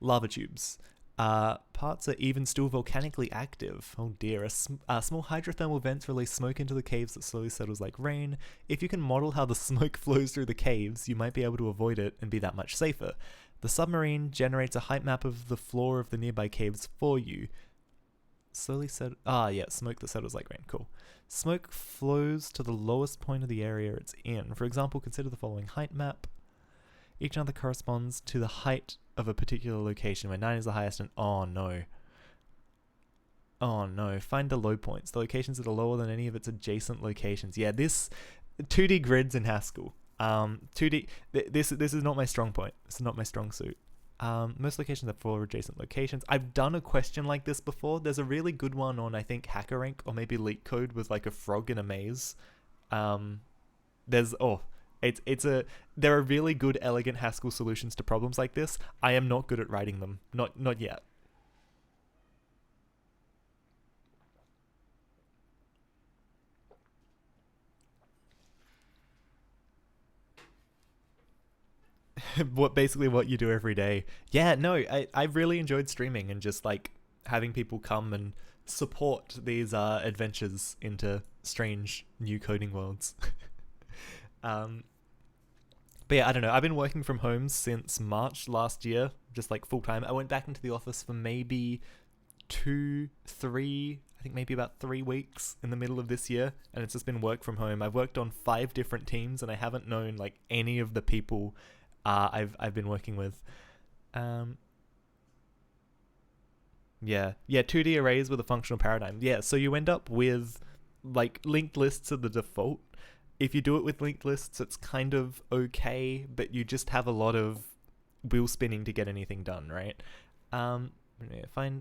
Lava tubes. Parts are even still volcanically active. Oh dear. Small hydrothermal vents release smoke into the caves that slowly settles like rain. If you can model how the smoke flows through the caves, you might be able to avoid it and be that much safer. The submarine generates a height map of the floor of the nearby caves for you. Slowly set. Smoke that settles like rain. Cool. Smoke flows to the lowest point of the area it's in. For example, consider the following height map. Each number corresponds to the height of a particular location, where 9 is the highest and oh no. Oh no, find the low points. The locations that are lower than any of its adjacent locations. Yeah, this 2D grids in Haskell. 2D, this is not my strong point. This is not my strong suit. Most locations have 4 adjacent locations. I've done a question like this before. There's a really good one on, I think, HackerRank or maybe LeetCode with like a frog in a maze. There are really good, elegant Haskell solutions to problems like this. I am not good at writing them. Not yet. What you do every day. Yeah, no, I really enjoyed streaming and just like having people come and support these adventures into strange new coding worlds. But yeah, I don't know. I've been working from home since March last year, just like full time. I went back into the office for maybe 3 about 3 weeks in the middle of this year, and it's just been work from home. I've worked on 5 different teams, and I haven't known like any of the people I've been working with. Yeah, 2D arrays with a functional paradigm. Yeah, so you end up with like linked lists are the default. If you do it with linked lists, it's kind of okay, but you just have a lot of wheel spinning to get anything done, right? Find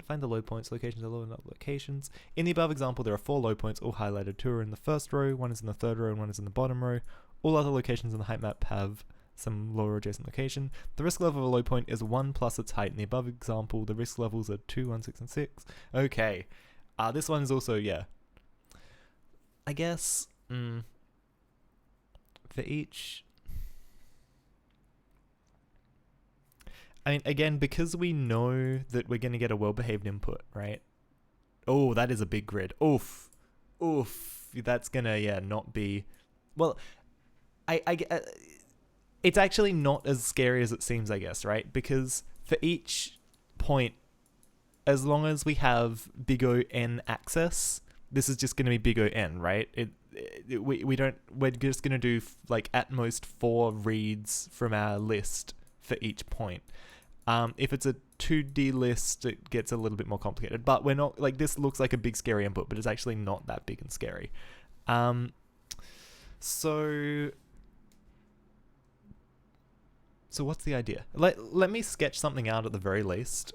the low points. Locations are low enough locations. In the above example, there are 4 low points, all highlighted. 2 are in the first row, 1 is in the third row, and 1 is in the bottom row. All other locations in the height map have some lower adjacent location. The risk level of a low point is 1 plus its height. In the above example, the risk levels are 2, 1, 6, and 6. Okay. This one is also, yeah. I guess... for each... I mean, again, because we know that we're going to get a well-behaved input, right? Oh, that is a big grid. Oof. That's going to, not be... Well, it's actually not as scary as it seems, I guess, right? Because for each point, as long as we have big O n access, this is just going to be big O n, right? We're just going to do like at most 4 reads from our list for each point. If it's a 2D list, it gets a little bit more complicated, but we're not like, this looks like a big scary input, but it's actually not that big and scary. So what's the idea? Let me sketch something out at the very least.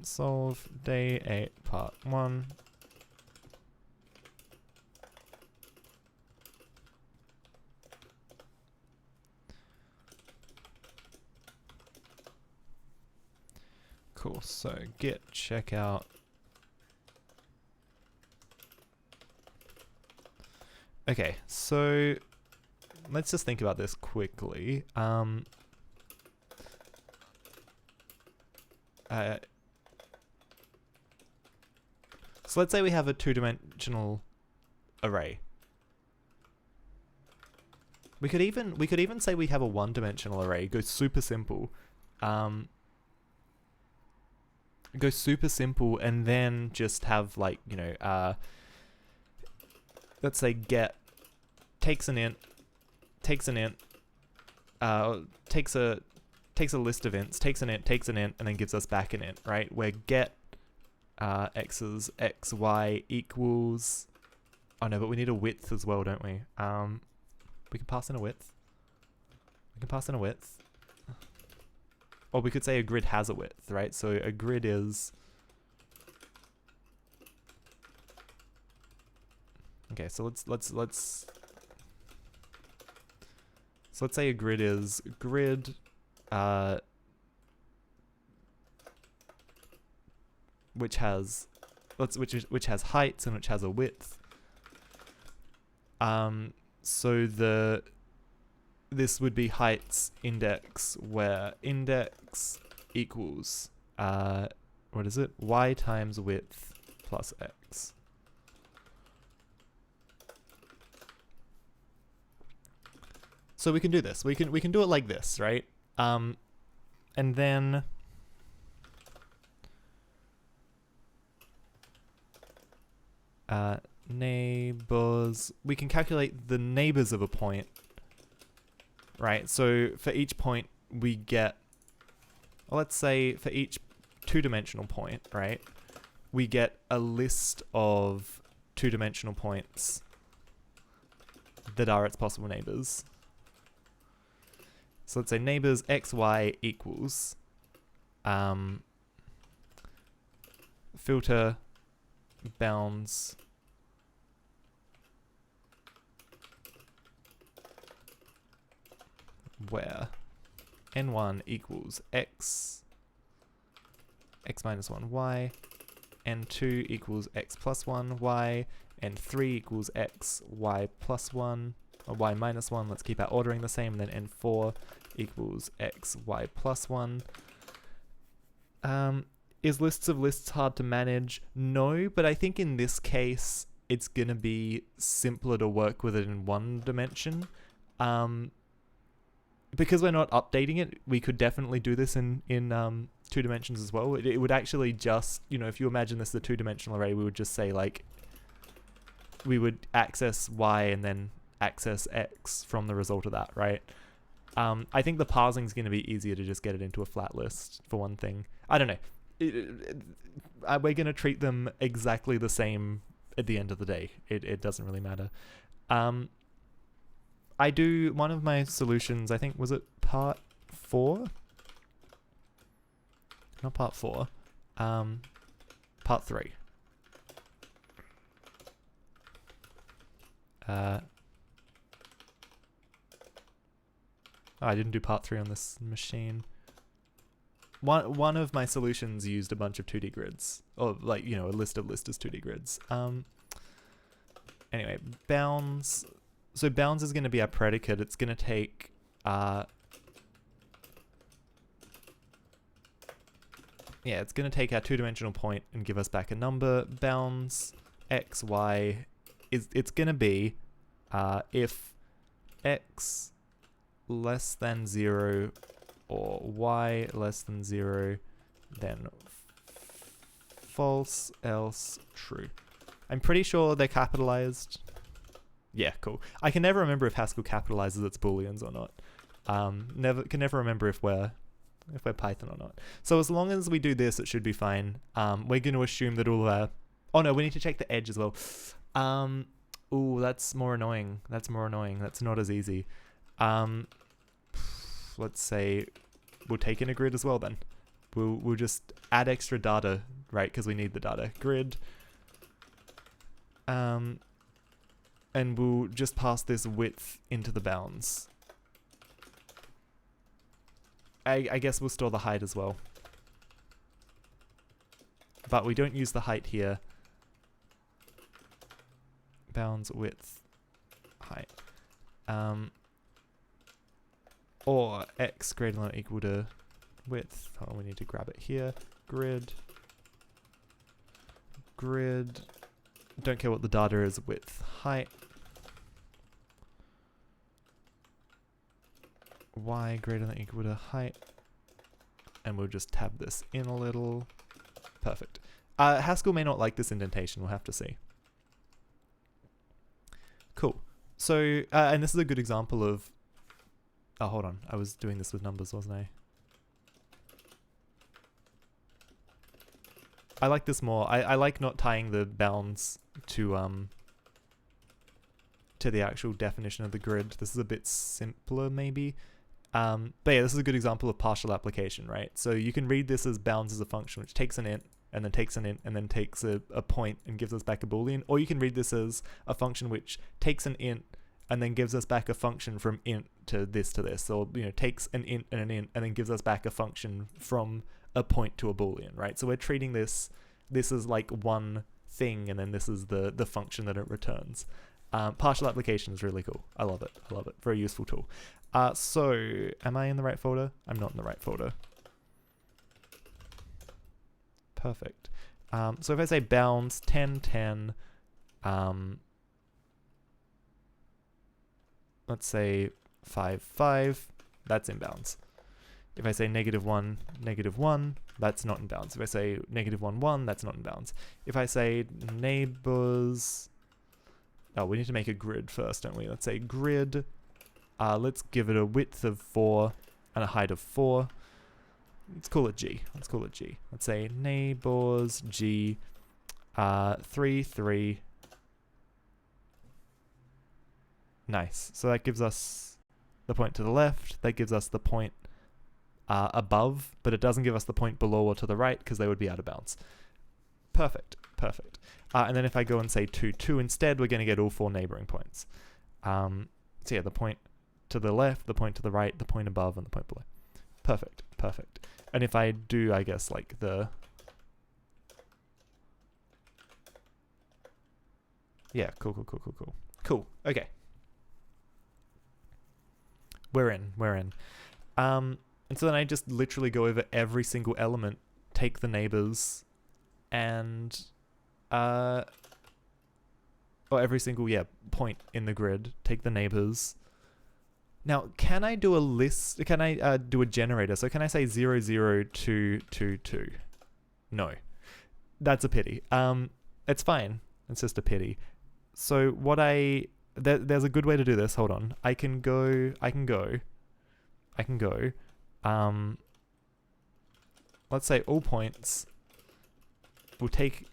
Solve day 8 part 1. Cool, so git checkout. Okay, so let's just think about this quickly. So let's say we have a 2-dimensional array. We could even say we have a 1-dimensional array. Go super simple. Go super simple, and then just have like, let's say get takes an int, takes a list of ints, takes an int, and then gives us back an int, right? Where get x's x y equals... Oh no, but we need a width as well, don't we? We can pass in a width. Or we could say a grid has a width, right? So a grid is... Okay, so let's say a grid is grid which has heights and which has a width. So the this would be heights index, where index equals, what is it? Y times width plus X. So we can do this. We can do it like this, right? And then neighbors, we can calculate the neighbors of a point, right? So for each point we get, well, let's say for each two-dimensional point, right, we get a list of two-dimensional points that are its possible neighbors. So let's say neighbors xy equals filter bounds where n1 equals x minus 1 y, n2 equals x plus 1 y, n3 equals x y plus 1, or y minus 1, let's keep our ordering the same, and then n4 equals x y plus 1. Is lists of lists hard to manage? No, but I think in this case it's gonna be simpler to work with it in one dimension. Because we're not updating it, we could definitely do this in 2 dimensions as well. It would actually just, you know, if you imagine this as a 2-dimensional array, we would just say, like, we would access y and then access x from the result of that, right? I think the parsing is going to be easier to just get it into a flat list, for one thing. I don't know. We're going to treat them exactly the same at the end of the day. It doesn't really matter. I do, one of my solutions, I think, was it part 4? Not part 4. Part 3. I didn't do part 3 on this machine. One of my solutions used a bunch of 2D grids, or, like, you know, a list of lists as 2D grids. Anyway, bounds. So bounds is going to be our predicate. It's going to take it's going to take our 2-dimensional point and give us back a number. Bounds x, y it's going to be if x less than 0 or y less than 0, then false, else true. I'm pretty sure they're capitalized. Yeah, cool. I can never remember if Haskell capitalizes its booleans or not. Can never remember if we're Python or not. So as long as we do this, it should be fine. We're going to assume that all our... Oh no, we need to check the edge as well. Ooh, that's more annoying. That's not as easy. Let's say we'll take in a grid as well then. We'll just add extra data, right? Because we need the data. Grid. And we'll just pass this width into the bounds. I guess we'll store the height as well. But we don't use the height here. Bounds, width, height. Or x greater than or equal to width. Oh, we need to grab it here. Grid. Don't care what the data is, width, height. Y greater than or equal to height. And we'll just tab this in a little. Perfect. Haskell may not like this indentation, we'll have to see. Cool. So, and this is a good example of... Oh, hold on. I was doing this with numbers, wasn't I? I like this more. I like not tying the bounds to the actual definition of the grid. This is a bit simpler, maybe. But yeah, this is a good example of partial application, right? So you can read this as bounds as a function which takes an int, and then takes an int, and then takes a point and gives us back a boolean. Or you can read this as a function which takes an int, and then gives us back a function from int to this, or, you know, takes an int, and then gives us back a function from a point to a boolean, right? So we're treating this is like one thing, and then this is the function that it returns. Partial application is really cool. I love it. Very useful tool. So am I in the right folder? I'm not in the right folder. Perfect. So if I say bounds 10, 10, let's say 5, 5, that's in bounds. If I say -1, -1, that's not in bounds. If I say -1, 1, that's not in bounds. If I say neighbors, oh, we need to make a grid first, don't we? Let's say grid, let's give it a width of 4 and a height of 4. Let's call it G. Let's call it G. Let's say neighbors G, 3, 3. Nice. So that gives us the point to the left. That gives us the point above, but it doesn't give us the point below or to the right because they would be out of bounds. Perfect. Perfect. And then if I go and say 2, 2 instead, we're going to get all 4 neighboring points. So yeah, the point to the left, the point to the right, the point above, and the point below. Perfect. Perfect. And if I do, I guess, like the... Yeah, cool, cool, cool, cool, cool. Cool, okay. We're in. And so then I just literally go over every single element, take the neighbors, and... or every single, point in the grid, take the neighbors. Now, can I do a list? Can I do a generator? So can I say 0, 0, 2, 2, 2? No. That's a pity. It's fine. It's just a pity. So what there's a good way to do this. Hold on. I can go, let's say all points, we'll take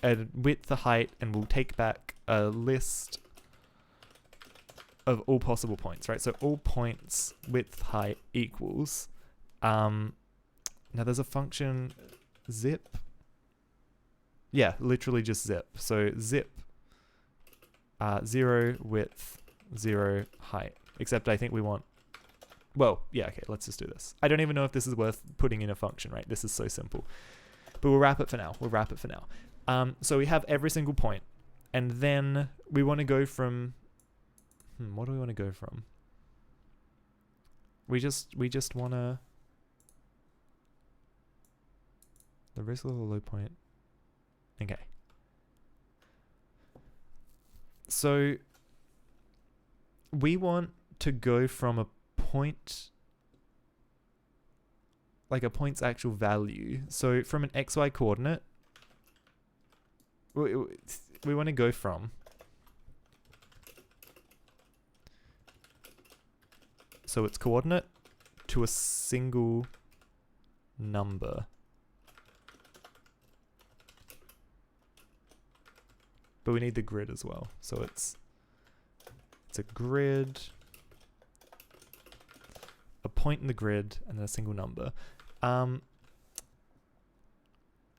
a width, a height, and we'll take back a list of all possible points, right? So all points, width, height equals, now there's a function zip. Yeah, literally just zip. So zip, 0 width, 0 height. Except I think we want, well, yeah, okay, let's just do this. I don't even know if this is worth putting in a function, right? This is so simple. But we'll wrap it for now. So we have every single point, and then we want to go from, what do we want to go from? We just want to, the risk level low point. Okay. So we want to go from a point, like a point's actual value. So from an XY coordinate, we want to go from, so its coordinate to a single number. But we need the grid as well. So it's a grid, a point in the grid, and then a single number.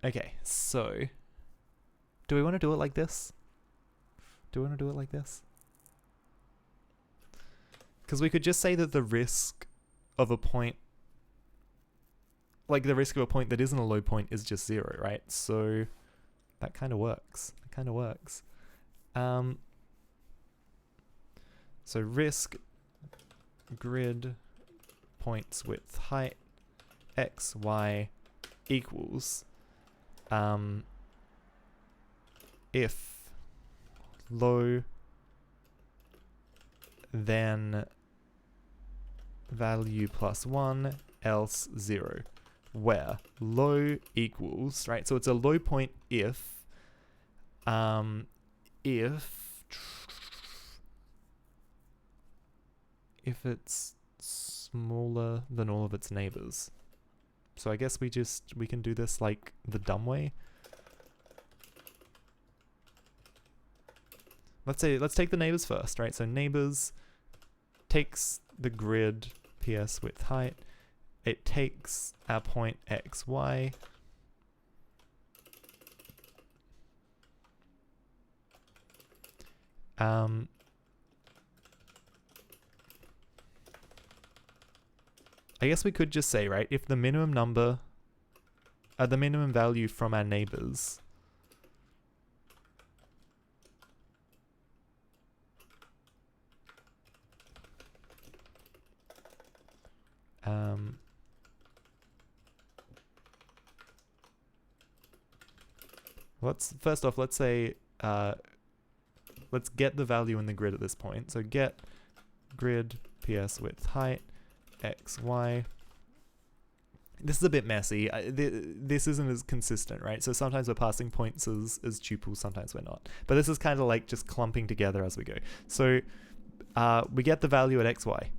Okay, so do we want to do it like this? Because we could just say that the risk of a point, like the risk of a point that isn't a low point, is just 0, right? So that kind of works. So risk grid points width height x y equals if low then value plus 1 else 0, where low equals, right? So it's a low point if it's smaller than all of its neighbors. So I guess we can do this like the dumb way. Let's take the neighbors first, right? So neighbors takes the grid PS width height. It takes our point x, y. I guess we could just say, right, if the minimum number, the minimum value from our neighbors First off, let's say, let's get the value in the grid at this point. So get grid ps width height x, y. This is a bit messy. This isn't as consistent, right? So sometimes we're passing points as tuples, sometimes we're not. But this is kind of like just clumping together as we go. So we get the value at x, y.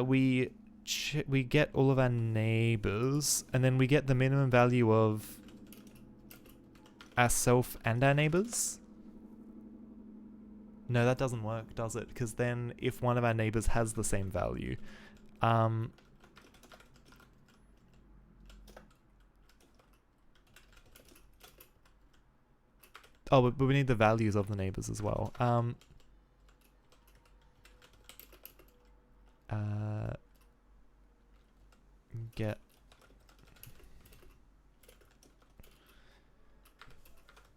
We get all of our neighbors, and then we get the minimum value of ourself and our neighbors. No, that doesn't work, does it? Because then if one of our neighbors has the same value, oh, but we need the values of the neighbors as well. Get.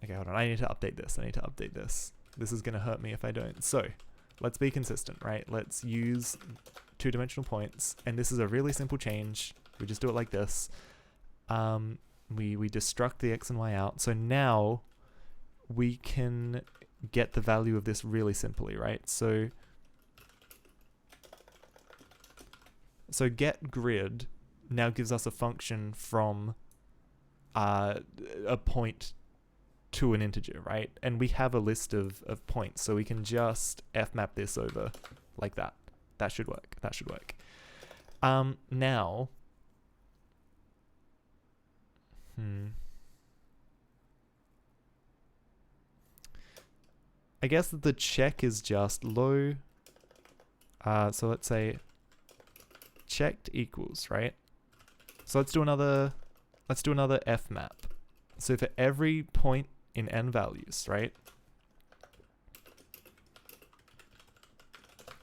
Okay, hold on. I need to update this. This is going to hurt me if I don't. So, let's be consistent, right? Let's use two-dimensional points. And this is a really simple change. We just do it like this. We destruct the x and y out. So now we can get the value of this really simply, right? So get grid now gives us a function from a point to an integer, right? And we have a list of points, so we can just fmap this over like that. That should work. Now, I guess that the check is just low. So let's say checked equals, right? So let's do another fmap. So for every point in n values, right?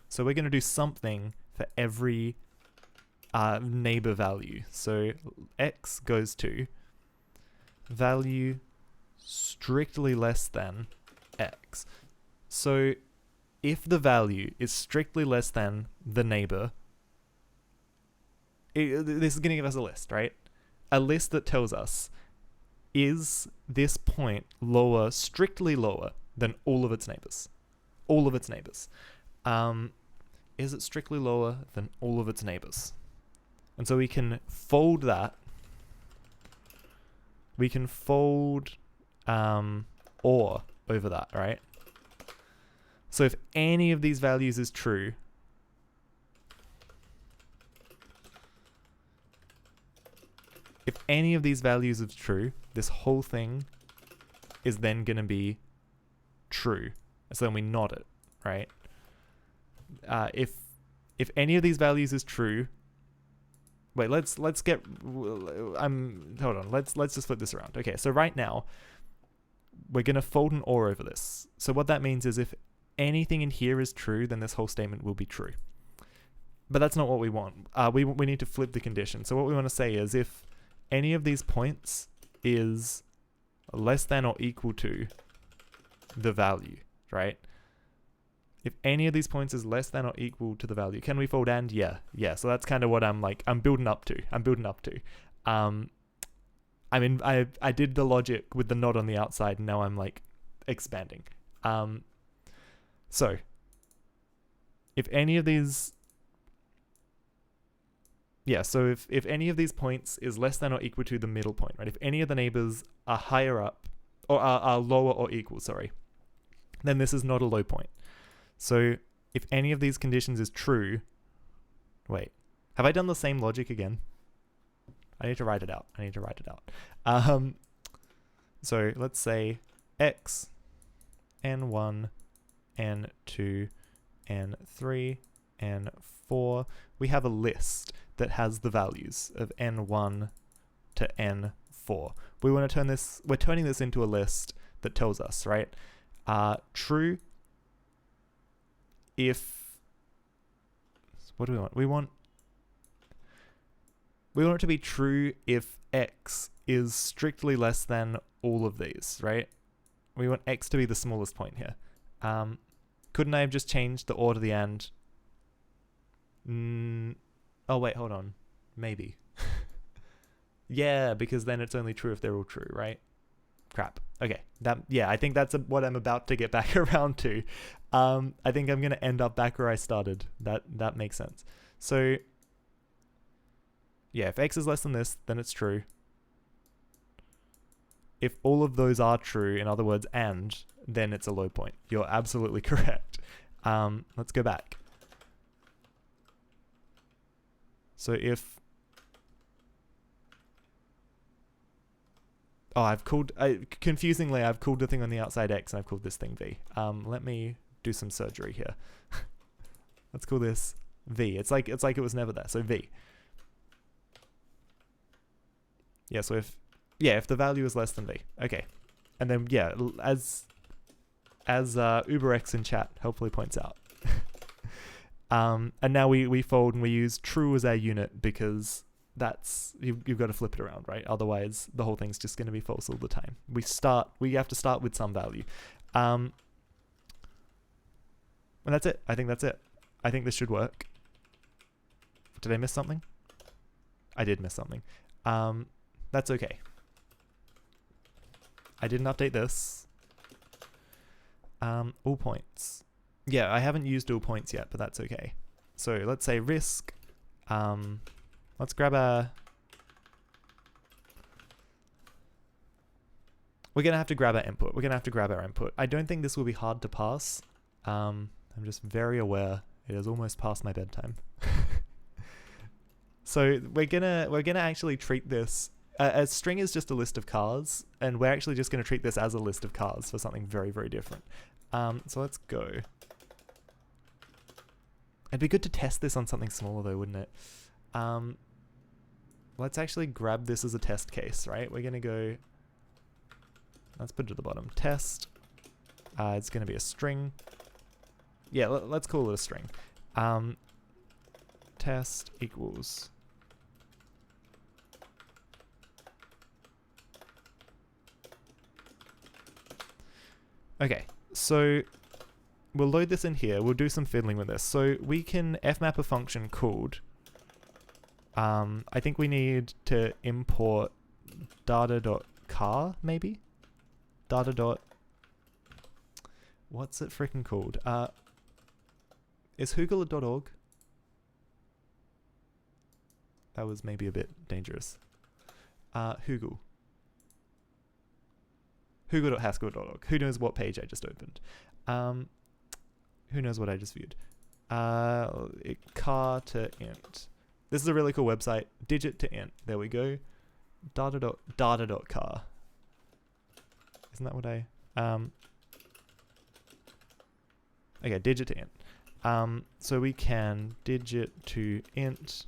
So we're going to do something for every neighbor value. So x goes to value strictly less than x. So if the value is strictly less than the neighbor, this is going to give us a list, right? A list that tells us, is this point lower, strictly lower than all of its neighbors? All of its neighbors. Is it strictly lower than all of its neighbors? And so we can fold that. We can fold or over that, right? So if any of these values is true, this whole thing is then going to be true. So then we not it, right? If any of these values is true, wait, let's get hold on. Let's just flip this around. Okay, so right now we're going to fold an or over this. So what that means is if anything in here is true, then this whole statement will be true. But that's not what we want. We need to flip the condition. So what we want to say is if any of these points is less than or equal to the value, right? If any of these points is less than or equal to the value, can we fold and? Yeah. So that's kind of what I'm building up to. I mean, I did the logic with the not on the outside, and now I'm like expanding. So if any of these, so if any of these points is less than or equal to the middle point, right? If any of the neighbors are higher up, or are lower or equal, then this is not a low point. So if any of these conditions is true, wait, have I done the same logic again? I need to write it out. So let's say x, n1, n2, n3, n4. We have a list that has the values of n1 to n4. We want to turn this, we're turning this into a list that tells us, right? True if, what do we want? We want it to be true if x is strictly less than all of these, right? We want x to be the smallest point here. Couldn't I have just changed the or to the and? Oh wait, hold on. Maybe. Yeah, because then it's only true if they're all true, right? Crap. Okay. I think that's what I'm about to get back around to. I think I'm gonna end up back where I started. That makes sense. So yeah, if x is less than this, then it's true. If all of those are true, in other words, then it's a low point. You're absolutely correct. Let's go back. So if... Oh, confusingly, I've called the thing on the outside x and I've called this thing v. Let me do some surgery here. Let's call this v. It's like it was never there, so v. Yeah, so if the value is less than v. Okay. And then, yeah, as UberX in chat hopefully points out. And now we fold and we use true as our unit because that's, you've got to flip it around, right? Otherwise, the whole thing's just going to be false all the time. We have to start with some value. And that's it. I think that's it. I think this should work. Did I miss something? I did miss something. That's okay. I didn't update this. All points. Yeah, I haven't used all points yet, but that's okay. So let's say risk. Let's grab we're going to have to grab our input. I don't think this will be hard to pass. I'm just very aware it is almost past my bedtime. So we're gonna actually treat this. A string is just a list of cars, and we're actually just going to treat this as a list of cars for something very, very different. So let's go. It'd be good to test this on something smaller though, wouldn't it? Let's actually grab this as a test case, right? We're going to go, let's put it at the bottom, test. It's going to be a string. Yeah, let's call it a string. Test equals... Okay, so we'll load this in here. We'll do some fiddling with this. So we can fmap a function called, I think we need to import data.car, maybe? What's it freaking called? Is Hugel a .org? That was maybe a bit dangerous. Hugel. Hugo.haskell.org. Who knows what page I just opened? Who knows what I just viewed? Car to int. This is a really cool website. Digit to int. There we go. Data.car. Isn't that what I... Okay, digit to int. So we can digit to int.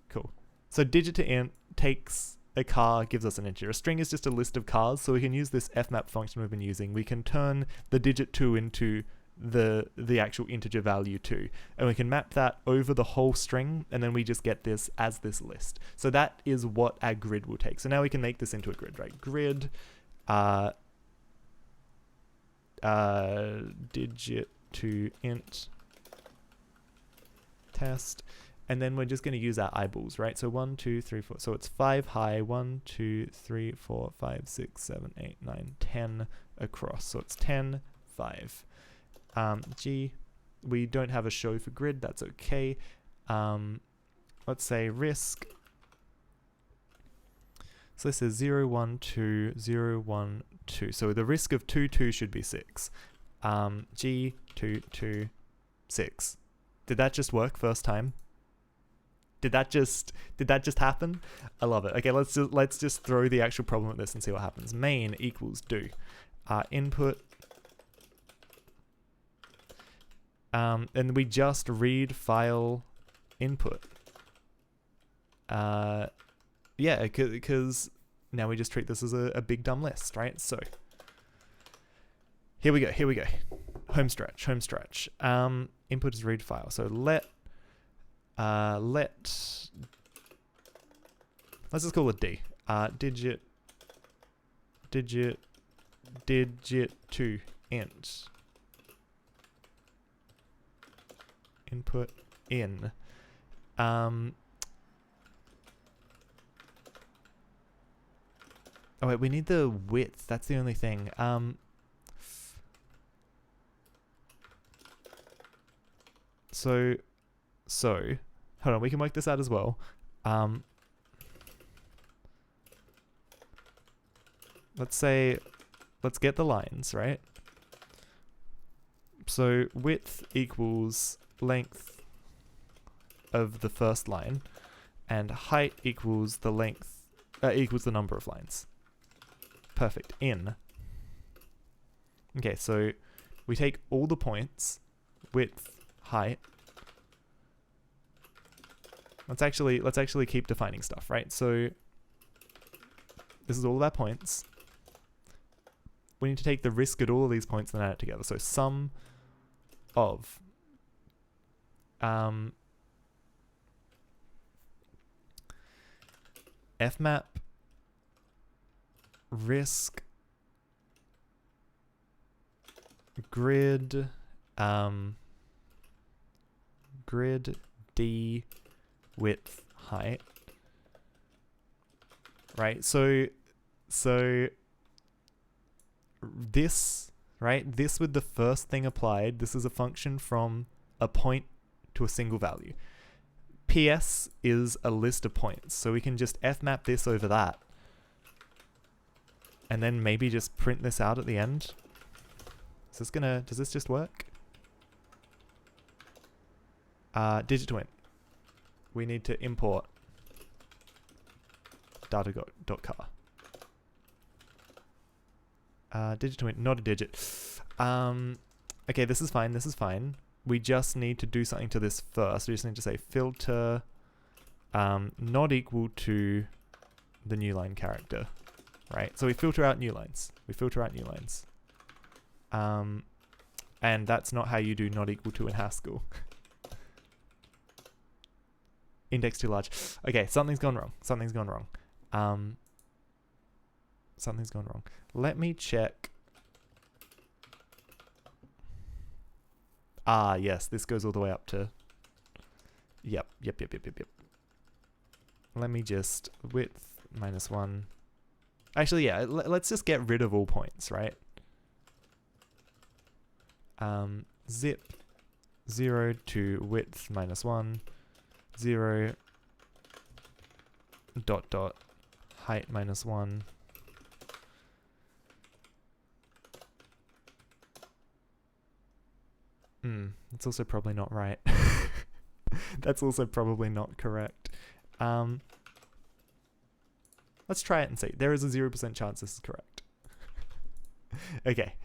Cool. So digit to int takes... a car, gives us an integer. A string is just a list of cars, so we can use this fmap function we've been using. We can turn the digit 2 into the actual integer value 2, and we can map that over the whole string, and then we just get this as this list. So that is what our grid will take. So now we can make this into a grid, right? Grid digit to int test. And then we're just going to use our eyeballs, right? So 1, 2, 3, 4. So it's 5 high, 1, 2, 3, 4, 5, 6, 7, 8, 9, 10 across. So it's 10, 5. G, we don't have a show for grid. That's okay. Let's say risk. So this is 0, 1, 2, 0, 1, 2. So the risk of 2, 2 should be 6. G, 2, 2, 6. Did that just work first time? Did that just happen? I love it. Okay, let's just throw the actual problem at this and see what happens. Main equals do. Input. And we just read file input. Yeah, because now we just treat this as a big dumb list, right? So here we go. Home stretch. Input is read file. So let's just call it D. Digit to int. can put in. Oh wait, we need the width. That's the only thing. So, hold on, we can work this out as well. Let's get the lines, right? So width equals length of the first line, and height equals the length, equals the number of lines. Perfect. In. Okay, so we take all the points, width, height. Let's actually keep defining stuff, right? So this is all of our points. We need to take the risk at all of these points and add it together. So sum of fmap risk grid grid d width height, right? So this, right, this with the first thing applied, this is a function from a point to a single value. PS is a list of points, so we can just fmap this over that and then maybe just print this out at the end. Is this gonna, does this just work? Digit2int. We need to import data.car. Digit2int, not a digit. Okay, this is fine, this is fine. We just need to do something to this first. We just need to say filter not equal to the new line character, right? So we filter out new lines. We filter out new lines. And that's not how you do not equal to in Haskell. Index too large. Okay, something's gone wrong. Something's gone wrong. Something's gone wrong. Let me check. Ah, yes, this goes all the way up to... Yep. Let me just... width -1. Actually, yeah, let's just get rid of all points, right? Zip 0 to width -1, 0 ... height -1. That's also probably not right. That's also probably not correct. Let's try it and see. There is a 0% chance this is correct. Okay.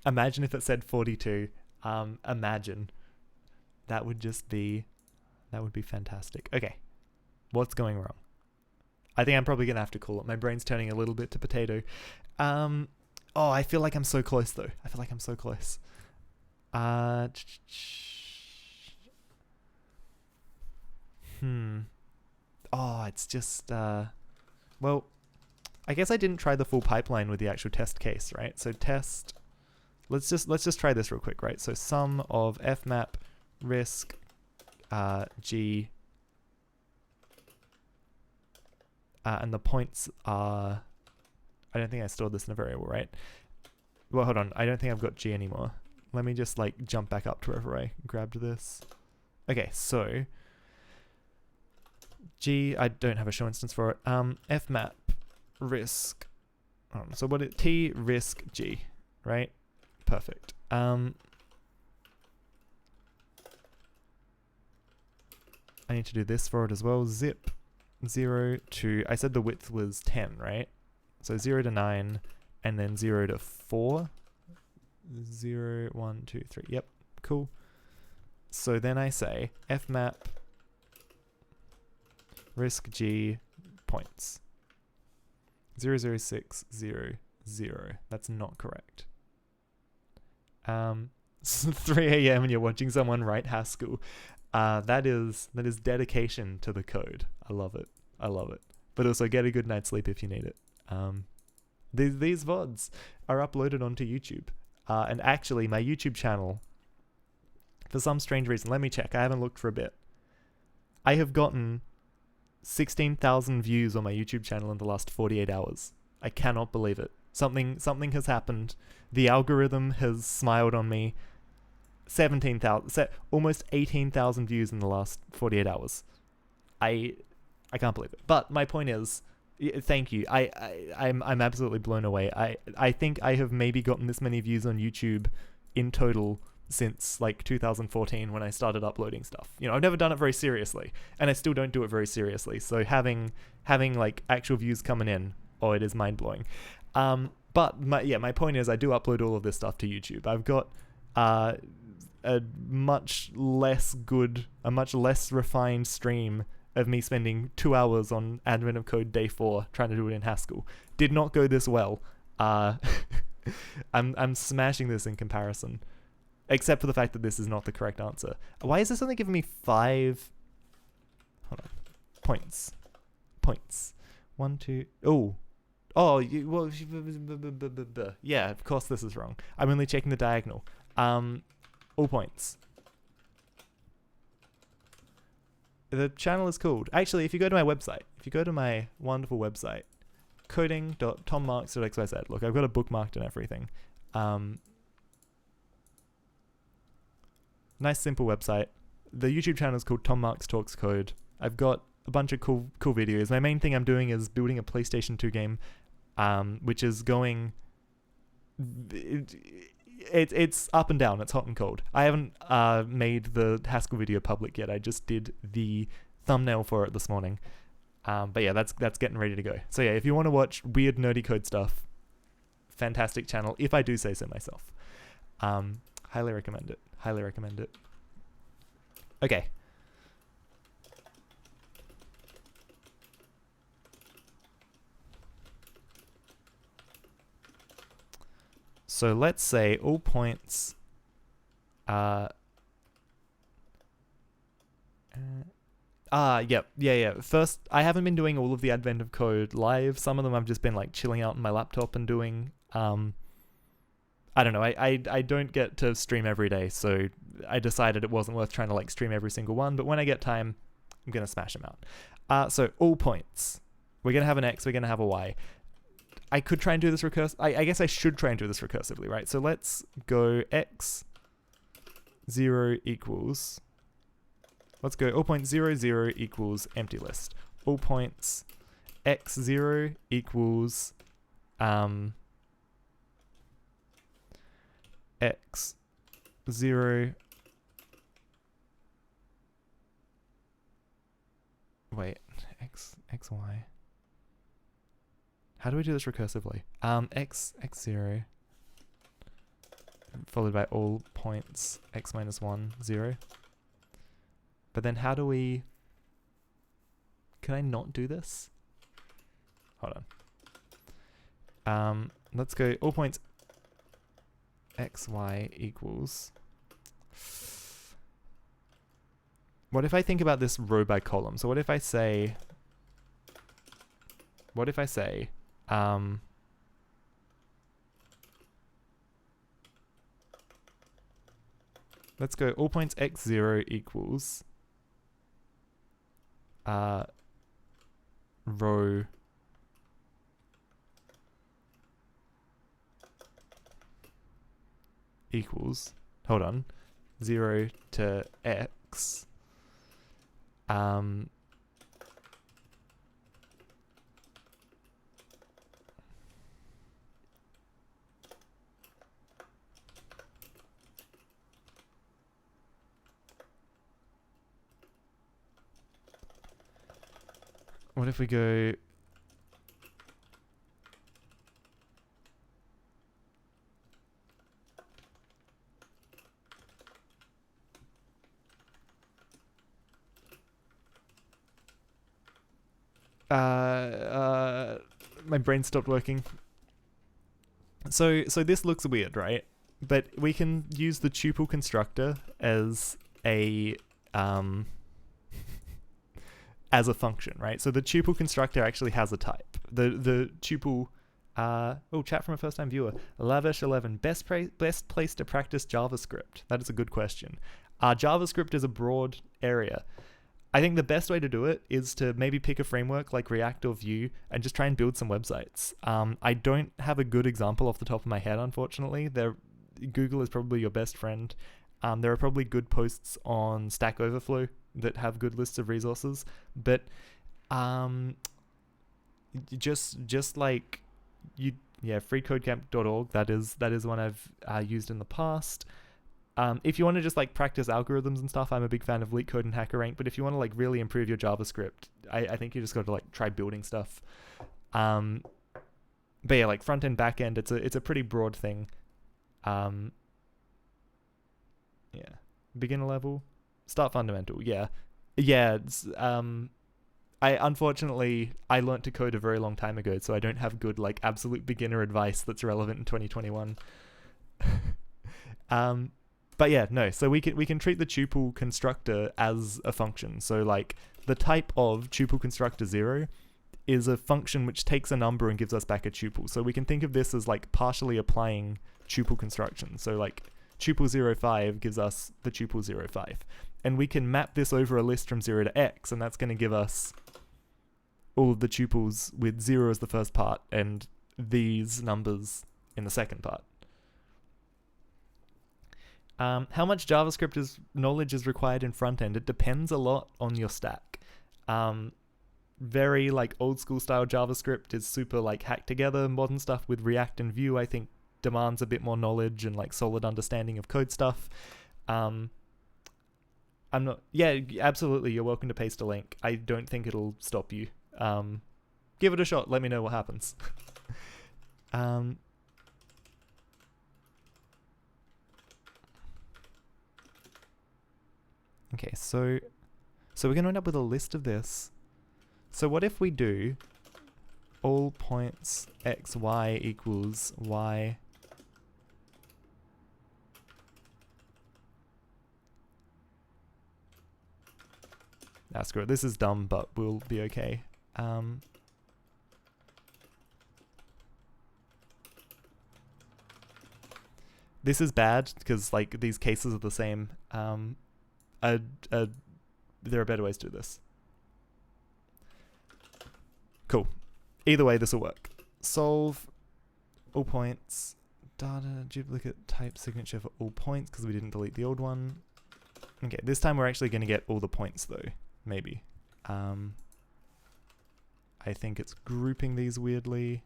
Imagine if it said 42. Imagine. That would just be... that would be fantastic. Okay. What's going wrong? I think I'm probably going to have to call it. My brain's turning a little bit to potato. Oh, I feel like I'm so close, though. I feel like I'm so close. Oh, it's just... well, I guess I didn't try the full pipeline with the actual test case, right? So test... Let's just try this real quick, right? So sum of fmap risk g... and the points are... I don't think I stored this in a variable, right? Well, hold on. I don't think I've got g anymore. Let me just like jump back up to wherever I grabbed this. Okay, so g, I don't have a show instance for it. Fmap risk. So what it t risk g, right? Perfect. I need to do this for it as well. Zip 0 to, I said the width was 10, right? So 0 to 9, and then 0 to 4. 0, 1, 2, 3. Yep, cool. So then I say fmap risk g points. 0, 0, 6, 0, 0. That's not correct. It's 3 a.m. and you're watching someone write Haskell. That is dedication to the code. I love it. But also get a good night's sleep if you need it. These VODs are uploaded onto YouTube. And actually, my YouTube channel for some strange reason, let me check, I haven't looked for a bit. I have gotten 16,000 views on my YouTube channel in the last 48 hours. I cannot believe it. Something has happened. The algorithm has smiled on me. 17,000, almost 18,000 views in the last 48 hours. I can't believe it. But my point is, thank you. I'm absolutely blown away. I think I have maybe gotten this many views on YouTube in total since like 2014 when I started uploading stuff. You know, I've never done it very seriously, and I still don't do it very seriously. So having like actual views coming in, oh, it is mind blowing. But my point is, I do upload all of this stuff to YouTube. I've got a much less refined stream of me spending 2 hours on Advent of Code Day 4 trying to do it in Haskell. Did not go this well. I'm smashing this in comparison, except for the fact that this is not the correct answer. Why is this only giving me 5 points? 1, 2. Yeah, of course this is wrong. I'm only checking the diagonal. All points. The channel is called, actually, if you go to my website, if you go to my wonderful website, coding.tommarks.xyz, look, I've got it bookmarked and everything. Nice simple website. The YouTube channel is called Tom Marks Talks Code. I've got a bunch of cool videos. My main thing I'm doing is building a PlayStation 2 game, which is going... It's up and down. It's hot and cold. I haven't made the Haskell video public yet. I just did the thumbnail for it this morning. But yeah, that's getting ready to go. So yeah, if you want to watch weird nerdy code stuff, fantastic channel, if I do say so myself. Highly recommend it. Highly recommend it. Okay. So let's say all points yeah. First, I haven't been doing all of the Advent of Code live. Some of them I've just been like chilling out on my laptop and doing. I don't know. I don't get to stream every day, so I decided it wasn't worth trying to like stream every single one. But when I get time, I'm gonna smash them out. So all points. We're gonna have an X. We're gonna have a Y. I could try and do this I guess I should try and do this recursively, right? So let's go x0 equals... Let's go all points 0, 0 equals empty list. All points x0 equals x0... Wait, xy... How do we do this recursively? x0 followed by all points x minus 1, 0. But then how do we... Can I not do this? Hold on. Let's go all points xy equals... What if I think about this row by column? So what if I say... let's go all points x0 equals row equals, hold on, 0 to x what if we go my brain stopped working. So this looks weird, right? But we can use the tuple constructor as a function, right? So the tuple constructor actually has a type. The tuple Chat from a first-time viewer. Lavish11, best place to practice JavaScript. That is a good question. JavaScript is a broad area. I think the best way to do it is to maybe pick a framework like React or Vue and just try and build some websites. I don't have a good example off the top of my head, unfortunately. Google is probably your best friend. There are probably good posts on Stack Overflow that have good lists of resources, but just like freecodecamp.org, that is one I've used in the past. If you want to just like practice algorithms and stuff, I'm a big fan of LeetCode and HackerRank. But if you want to like really improve your JavaScript, I think you just got to like try building stuff. But yeah, like front end, back end, it's a pretty broad thing. Beginner level, start fundamental. It's, unfortunately I learnt to code a very long time ago, so I don't have good like absolute beginner advice that's relevant in 2021. But yeah, no. So we can treat the tuple constructor as a function. So like the type of tuple constructor 0 is a function which takes a number and gives us back a tuple. So we can think of this as like partially applying tuple construction. So like tuple 05 gives us the tuple 05. And we can map this over a list from 0 to x, and that's going to give us all of the tuples with 0 as the first part and these numbers in the second part. How much JavaScript knowledge is required in front end? It depends a lot on your stack. Very like old school style JavaScript is super like hacked together. Modern stuff with React and Vue, I think, demands a bit more knowledge and like solid understanding of code stuff. Absolutely, you're welcome to paste a link. I don't think it'll stop you. Give it a shot. Let me know what happens. Okay, so we're going to end up with a list of this. So what if we do all points x, y equals y. Screw it. This is dumb, but we'll be okay. This is bad because like these cases are the same. There are better ways to do this. Cool. Either way, this will work. Solve all points. Data duplicate type signature for all points because we didn't delete the old one. Okay, this time we're actually going to get all the points though. Maybe. I think it's grouping these weirdly.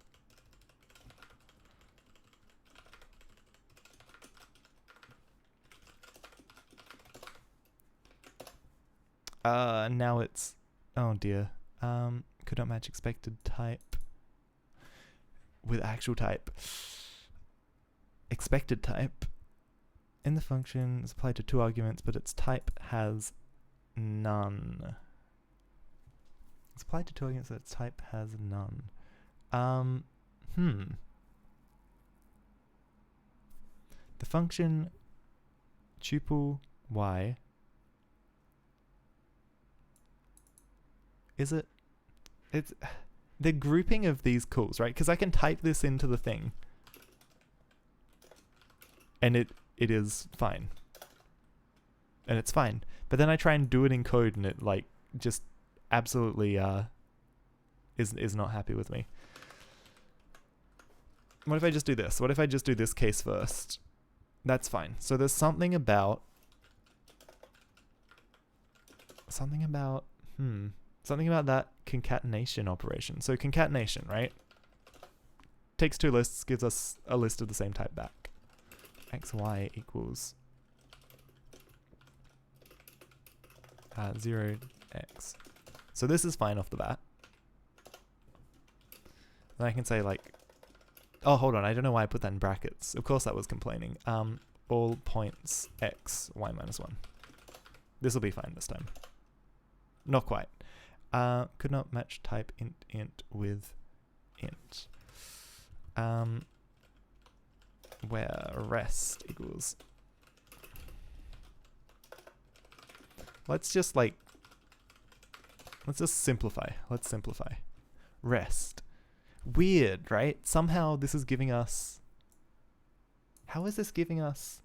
Now it's, oh dear. Could not match expected type with actual type. Expected type in the function is applied to 2 arguments, but its type has none. It's applied to 2 arguments, but its type has none. The function tuple y, is it? It's the grouping of these calls, right? Because I can type this into the thing, and it is fine, and it's fine. But then I try and do it in code, and it like just absolutely is not happy with me. What if I just do this? What if I just do this case first? That's fine. So there's something about that concatenation operation. So concatenation, right? Takes 2 lists, gives us a list of the same type back. X, Y equals 0, X. So this is fine off the bat. Then I can say like, oh, hold on, I don't know why I put that in brackets. Of course that was complaining. All points X, Y minus 1. This will be fine this time. Not quite. Could not match type int with int. Where rest equals. Let's just simplify. Let's simplify. Rest. Weird, right? Somehow this is giving us... How is this giving us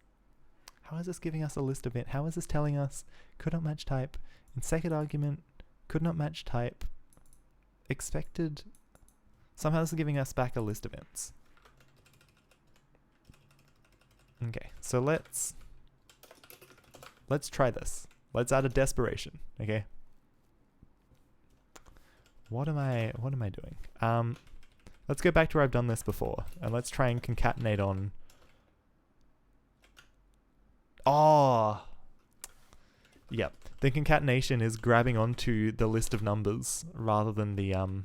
a list event? How is this telling us could not match type, in second argument, could not match type, expected... Somehow this is giving us back a list events. Okay, so let's try this. Let's add a desperation, okay? What am I doing? Let's go back to where I've done this before, and let's try and concatenate on... Oh! Yep. The concatenation is grabbing onto the list of numbers rather than the,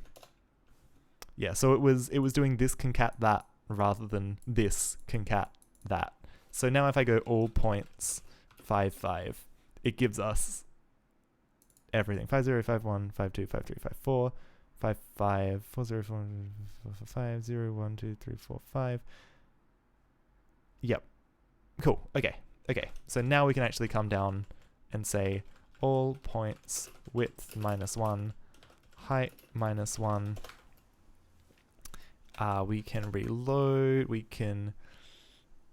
Yeah, so it was doing this concat that rather than this concat that. So now if I go all points 5, 5, it gives us everything. 5, 0, 5, 1, 5, 2, 5, 3, 5, 4, 5, 5, 4, 0, 4, 5, 0, 1, 2, 3, 4, 5. Yep. Cool. Okay. Okay. So now we can actually come down and say all points width -1, height -1. We can reload. We can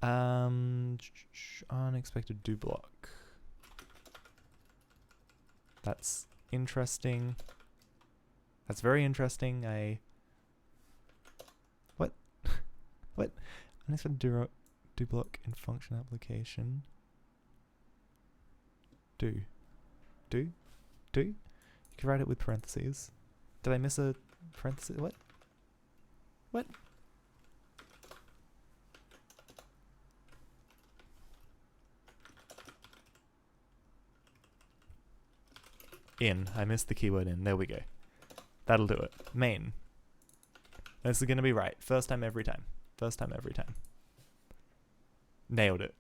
unexpected do block. That's interesting. That's very interesting. What? What? Unexpected do block in function application. Do. You can write it with parentheses. Did I miss a parenthesis? What? What? In. I missed the keyword in. There we go. That'll do it. Main. This is going to be right. First time every time. First time every time. Nailed it.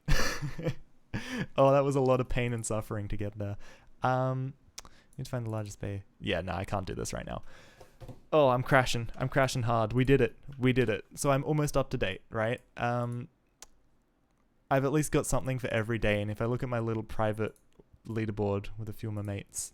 Oh, that was a lot of pain and suffering to get there. Need to find the largest bay. Yeah, no, I can't do this right now. Oh, I'm crashing. I'm crashing hard. We did it. We did it. So I'm almost up to date, right? I've at least got something for every day, and if I look at my little private leaderboard with a few of my mates,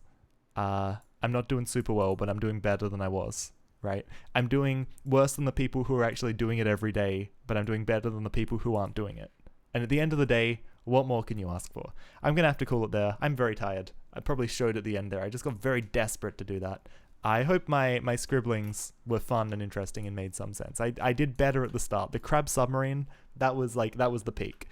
I'm not doing super well, but I'm doing better than I was, right? I'm doing worse than the people who are actually doing it every day, but I'm doing better than the people who aren't doing it. And at the end of the day, what more can you ask for? I'm going to have to call it there. I'm very tired. I probably showed at the end there. I just got very desperate to do that. I hope my scribblings were fun and interesting and made some sense. I did better at the start. The crab submarine, that was the peak.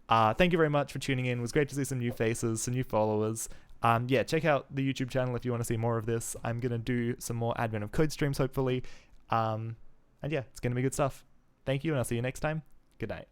Thank you very much for tuning in. It was great to see some new faces, some new followers. Yeah, check out the YouTube channel if you want to see more of this. I'm going to do some more Advent of Code streams, hopefully. And yeah, it's going to be good stuff. Thank you, and I'll see you next time. Good night.